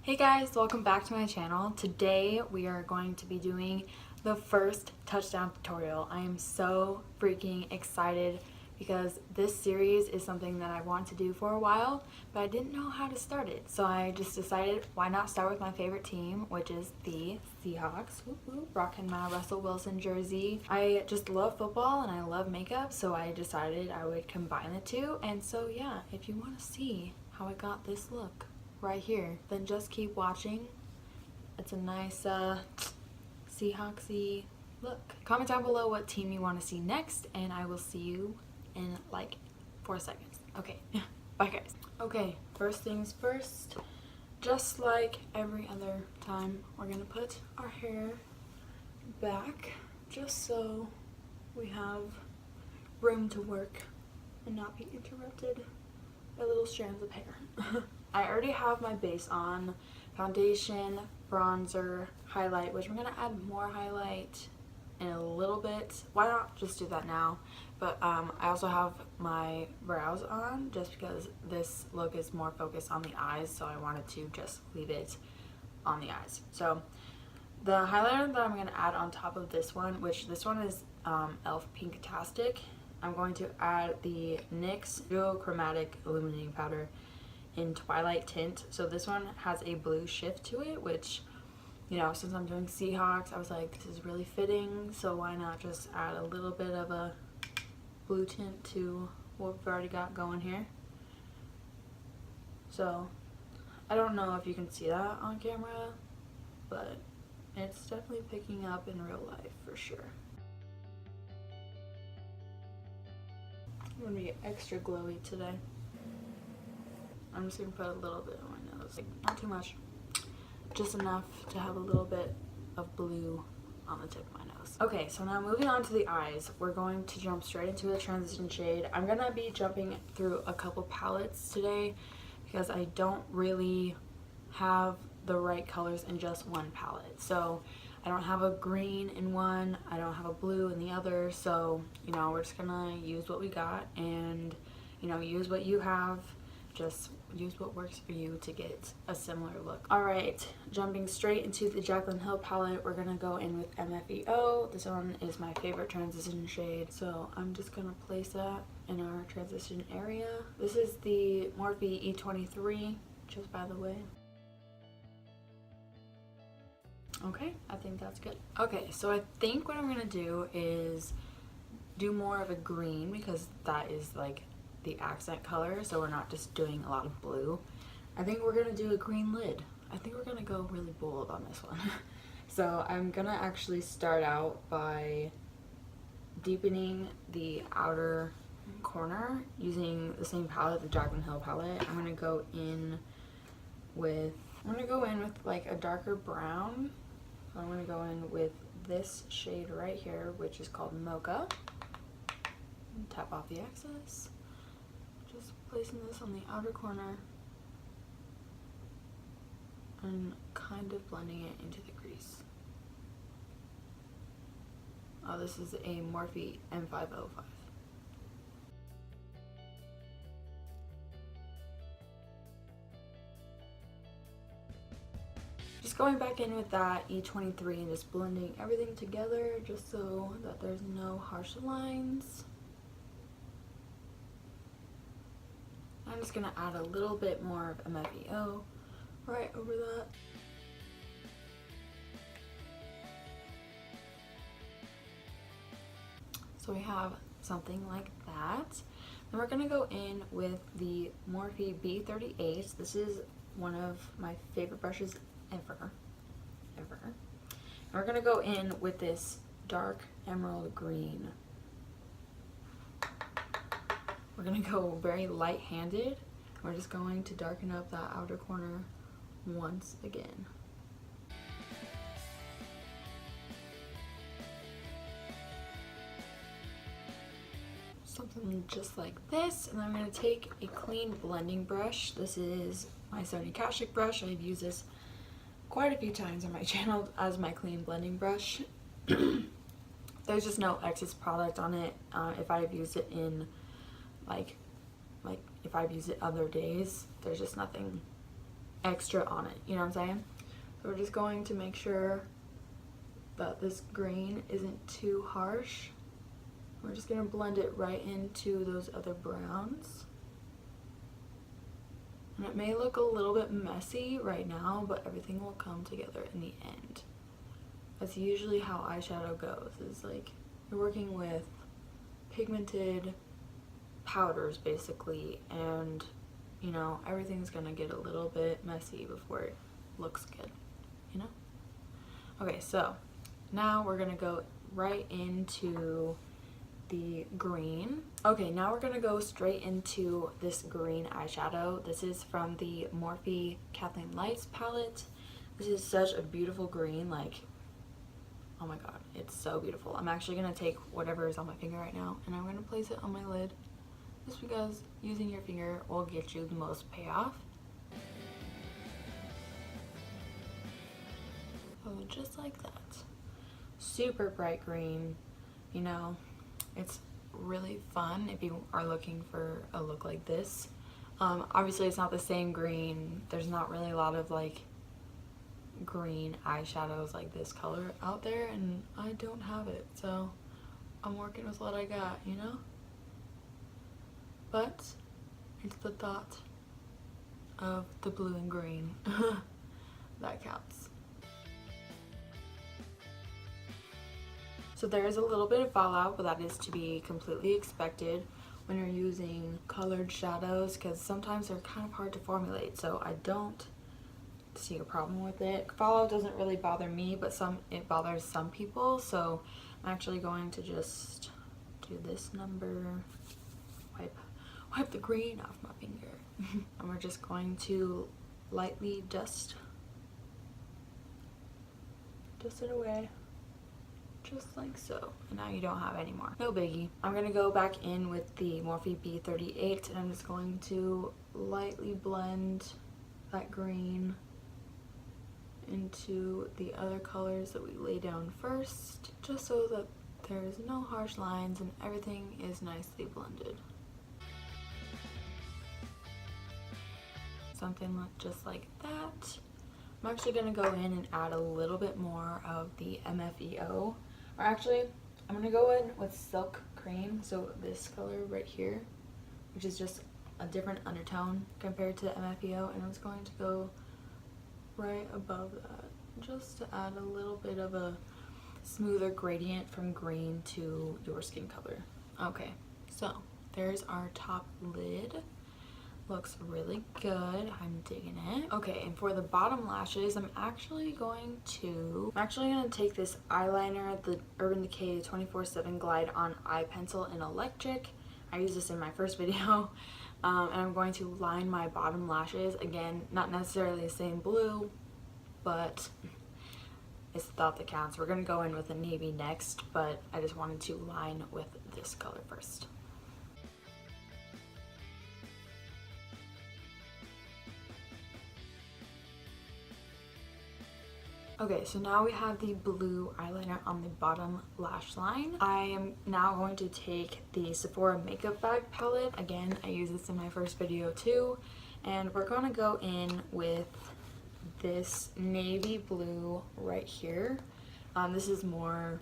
Hey guys, welcome back to my channel. Today we are going to be doing the first touchdown tutorial. I am so freaking excited because this series is something that I wanted to do for a while, but I didn't know how to start it. So I just decided, why not start with my favorite team, which is the Seahawks. Whoop, whoop, rocking my Russell Wilson jersey. I just love football and I love makeup, so I decided I would combine the two. And so yeah, if you want to see how I got this look right here, then just keep watching. It's a nice Seahawksy look. Comment down below what team you want to see next, and I will see you in like 4 seconds. Okay, bye guys. Okay, first things first, just like every other time, we're gonna put our hair back just so we have room to work and not be interrupted by little strands of hair. I already have my base on, foundation, bronzer, highlight, which I'm going to add more highlight in a little bit. Why not just do that now? But I also have my brows on just because this look is more focused on the eyes, so I wanted to just leave it on the eyes. So the highlighter that I'm going to add on top of this one, which this one is e.l.f. Pinktastic, I'm going to add the NYX Duochromatic Illuminating Powder in Twilight Tint. So this one has a blue shift to it, which, you know, since I'm doing Seahawks, I was like, this is really fitting, so why not just add a little bit of a blue tint to what we've already got going here. So I don't know if you can see that on camera, but it's definitely picking up in real life for sure. I'm gonna be extra glowy today. I'm just gonna put a little bit on my nose, like not too much, just enough to have a little bit of blue on the tip of my nose. Okay, so now moving on to the eyes, we're going to jump straight into a transition shade. I'm gonna be jumping through a couple palettes today because I don't really have the right colors in just one palette. So I don't have a green in one, I don't have a blue in the other, so you know, we're just gonna use what we got and, you know, use what you have. Just use what works for you to get a similar look. Alright, jumping straight into the Jaclyn Hill palette, we're gonna go in with MFEO. This one is my favorite transition shade, so I'm just gonna place that in our transition area. This is the Morphe E23, just by the way. Okay, I think that's good. Okay, so I think what I'm gonna do is do more of a green because that is like the accent color, so we're not just doing a lot of blue. I think we're gonna do a green lid. I think we're gonna go really bold on this one. So I'm gonna actually start out by deepening the outer corner using the same palette, the Jaclyn Hill palette. I'm gonna go in with like a darker brown. So I'm gonna go in with this shade right here, which is called Mocha. Tap off the excess. Just placing this on the outer corner and kind of blending it into the crease. Oh, this is a Morphe M505. Just going back in with that E23 and just blending everything together just so that there's no harsh lines. I'm just gonna add a little bit more of MFEO right over that. So we have something like that. Then we're gonna go in with the Morphe B38. This is one of my favorite brushes ever. And we're gonna go in with this dark emerald green. We're gonna go very light-handed. We're just going to darken up that outer corner once again. Something just like this, and then I'm gonna take a clean blending brush. This is my Sonia Kashuk brush. I've used this quite a few times on my channel as my clean blending brush. There's just no excess product on it. If I've used it in like if I've used it other days, there's just nothing extra on it, you know what I'm saying? So we're just going to make sure that this green isn't too harsh. We're just going to blend it right into those other browns. And it may look a little bit messy right now, but everything will come together in the end. That's usually how eyeshadow goes, is like you're working with pigmented powders basically, and you know, everything's gonna get a little bit messy before it looks good, you know? Okay, so now we're gonna go right into the green. Okay, now we're gonna go straight into this green eyeshadow. This is from the Morphe KathleenLights palette. This is such a beautiful green, like, oh my god, it's so beautiful. I'm actually gonna take whatever is on my finger right now and I'm gonna place it on my lid, just because using your finger will get you the most payoff. So just like that. Super bright green, you know, it's really fun if you are looking for a look like this. Obviously it's not the same green. There's not really a lot of like green eyeshadows like this color out there, and I don't have it, so I'm working with what I got, you know? But it's the thought of the blue and green that counts. So there is a little bit of fallout, but that is to be completely expected when you're using colored shadows, because sometimes they're kind of hard to formulate, so I don't see a problem with it. Fallout doesn't really bother me, but it bothers some people, so I'm actually going to just do this number, wipe the green off my finger. And we're just going to lightly dust it away, just like so. And now you don't have any more. No biggie. I'm gonna go back in with the Morphe B38 and I'm just going to lightly blend that green into the other colors that we lay down first, just so that there's no harsh lines and everything is nicely blended. Something just like that. I'm actually going to go in and add a little bit more of the MFEO, or actually I'm going to go in with Silk Cream, so this color right here, which is just a different undertone compared to MFEO, and I'm just going to go right above that just to add a little bit of a smoother gradient from green to your skin color. Okay, so there's our top lid. Looks really good. I'm digging it. Okay, and for the bottom lashes, I'm actually going to take this eyeliner, the Urban Decay 24/7 Glide On Eye Pencil in Electric. I used this in my first video. And I'm going to line my bottom lashes. Again, not necessarily the same blue, but it's the thought that counts. We're going to go in with a navy next, but I just wanted to line with this color first. Okay, so now we have the blue eyeliner on the bottom lash line. I am now going to take the Sephora makeup bag palette. Again, I used this in my first video too. And we're going to go in with this navy blue right here. This is more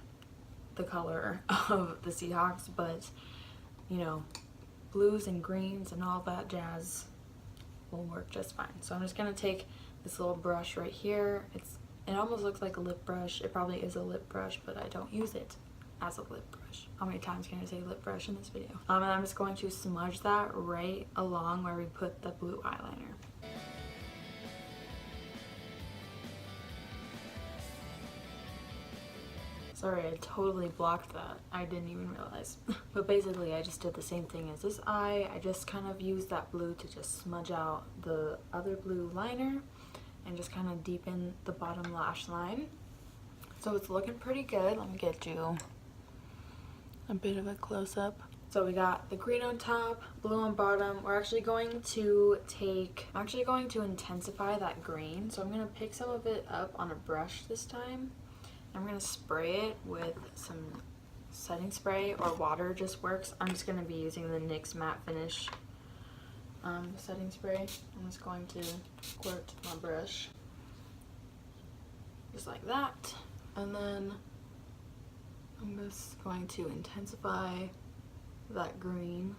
the color of the Seahawks, but you know, blues and greens and all that jazz will work just fine. So I'm just going to take this little brush right here. It almost looks like a lip brush. It probably is a lip brush, but I don't use it as a lip brush. How many times can I say lip brush in this video? And I'm just going to smudge that right along where we put the blue eyeliner. Sorry, I totally blocked that. I didn't even realize. But basically, I just did the same thing as this eye. I just kind of used that blue to just smudge out the other blue liner and just kind of deepen the bottom lash line. So it's looking pretty good. Let me get you a bit of a close-up. So we got the green on top, blue on bottom. We're actually going to intensify that green. So I'm gonna pick some of it up on a brush this time. I'm gonna spray it with some setting spray, or water just works. I'm just gonna be using the NYX Matte Finish setting spray. I'm just going to squirt my brush just like that, and then I'm just going to intensify that green.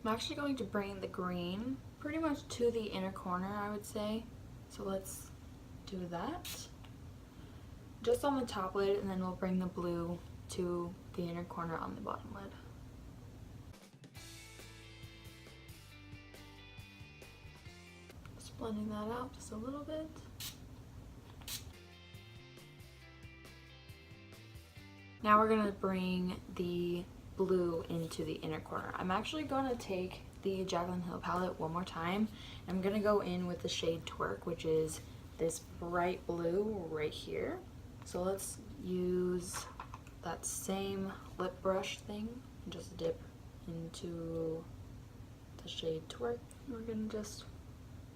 I'm actually going to bring the green pretty much to the inner corner, I would say. So let's do that. Just on the top lid, and then we'll bring the blue to the inner corner on the bottom lid. Just blending that out just a little bit. Now we're gonna bring the blue into the inner corner. I'm actually going to take the Jaclyn Hill palette one more time. I'm going to go in with the shade Twerk, which is this bright blue right here. So let's use that same lip brush thing and just dip into the shade Twerk. We're going to just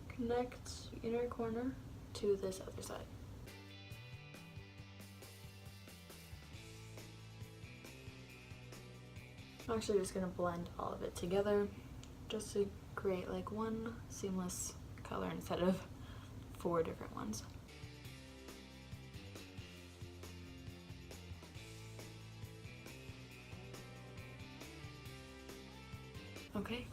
connect the inner corner to this other side. I'm actually just going to blend all of it together just to create like one seamless color instead of 4 different ones. Okay,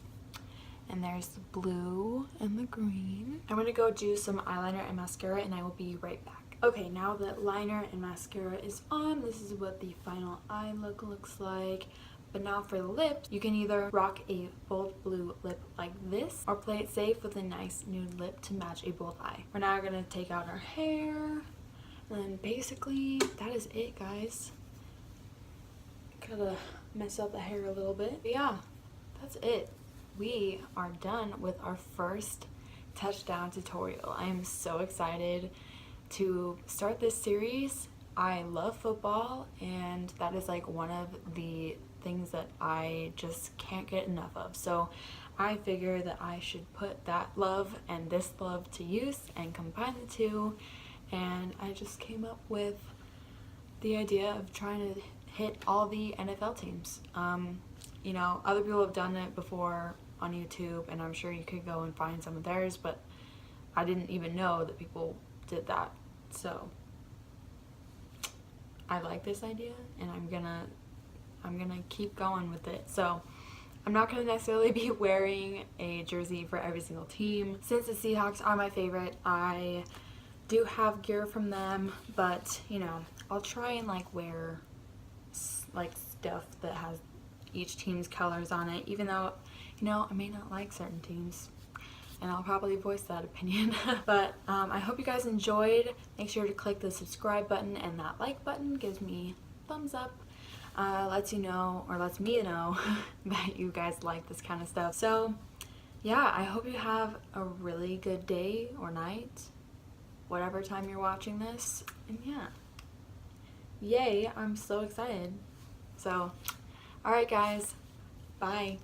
and there's the blue and the green. I'm going to go do some eyeliner and mascara, and I will be right back. Okay, now that liner and mascara is on, this is what the final eye look looks like. But now for the lips, you can either rock a bold blue lip like this, or play it safe with a nice nude lip to match a bold eye. We're now going to take out our hair, and then basically that is it, guys. Gotta mess up the hair a little bit. But yeah, that's it. We are done with our first touchdown tutorial. I am so excited to start this series. I love football, and that is like one of the things that I just can't get enough of. So I figure that I should put that love and this love to use and combine the two, and I just came up with the idea of trying to hit all the NFL teams. You know, other people have done it before on YouTube, and I'm sure you could go and find some of theirs, but I didn't even know that people did that. So I like this idea, and I'm gonna keep going with it. So I'm not gonna necessarily be wearing a jersey for every single team. Since the Seahawks are my favorite, I do have gear from them, but you know, I'll try and like wear like stuff that has each team's colors on it, even though, you know, I may not like certain teams, and I'll probably voice that opinion. But I hope you guys enjoyed. Make sure to click the subscribe button, and that like button gives me thumbs up. Lets you know, or lets me know that you guys like this kind of stuff. So yeah, I hope you have a really good day or night, whatever time you're watching this. And yeah, yay, I'm so excited. So alright guys, bye.